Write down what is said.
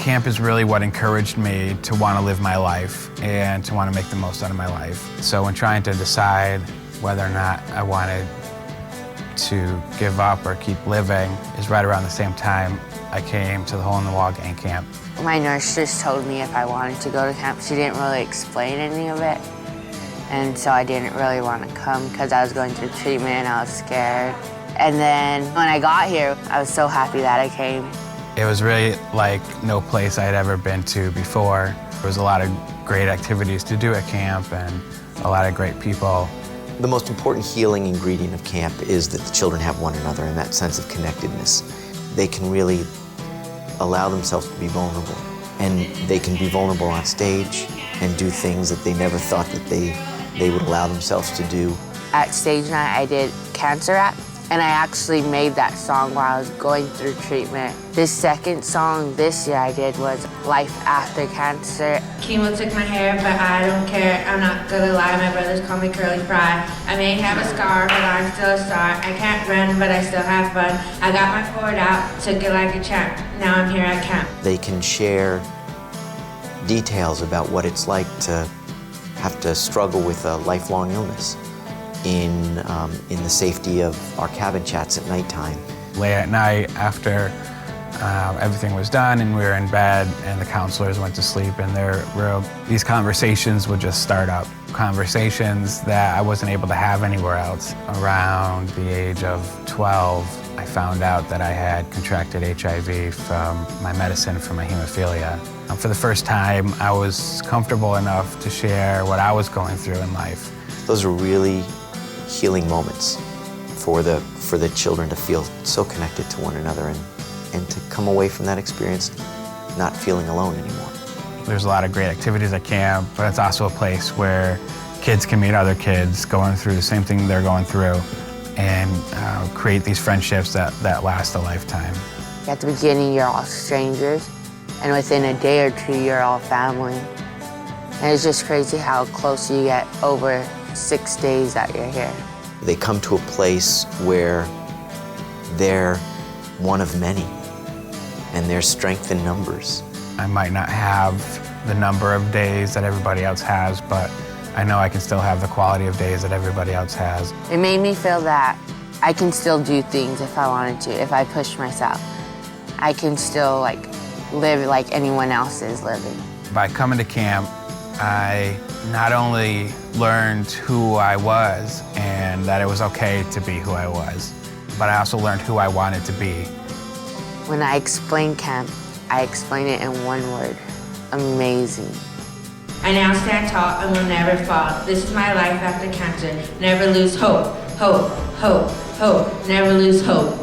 Camp is really what encouraged me to want to live my life and to want to make the most out of my life. So when trying to decide whether or not I wanted to give up or keep living is right around the same time I came to the Hole in the Wall Gang Camp. My nurse just told me if I wanted to go to camp. She didn't really explain any of it. And so I didn't really want to come because I was going through treatment and I was scared. And then when I got here, I was so happy that I came. It was really like no place I'd ever been to before. There was a lot of great activities to do at camp and a lot of great people. The most important healing ingredient of camp is that the children have one another and that sense of connectedness. They can really allow themselves to be vulnerable. And they can be vulnerable on stage and do things that they never thought that they would allow themselves to do. At stage night, I did cancer rap, and I actually made that song while I was going through treatment. This second song this year I did was Life After Cancer. Chemo took my hair, but I don't care. I'm not gonna lie, my brothers call me Curly Fry. I may have a scar, but I'm still a star. I can't run, but I still have fun. I got my forward out, took it like a champ. Now I'm here at camp. They can share details about what it's like to have to struggle with a lifelong illness in the safety of our cabin chats at nighttime. Late at night after everything was done and we were in bed and the counselors went to sleep in their room, these conversations would just start up. Conversations that I wasn't able to have anywhere else. Around the age of 12, I found out that I had contracted HIV from my medicine for my hemophilia. For the first time, I was comfortable enough to share what I was going through in life. Those are really healing moments for the children to feel so connected to one another and to come away from that experience not feeling alone anymore. There's a lot of great activities at camp, but it's also a place where kids can meet other kids going through the same thing they're going through and create these friendships that last a lifetime. At the beginning, you're all strangers, and within a day or two, you're all family. And it's just crazy how close you get over 6 days that you're here. They come to a place where they're one of many, and there's strength in numbers. I might not have the number of days that everybody else has, but I know I can still have the quality of days that everybody else has. It made me feel that I can still do things if I wanted to, if I push myself. I can still live like anyone else is living. By coming to camp, I not only learned who I was and that it was okay to be who I was, but I also learned who I wanted to be. When I explain camp, I explain it in one word: amazing. I now stand tall and will never fall. This is my life after cancer. Never lose hope, hope, hope, hope. Never lose hope.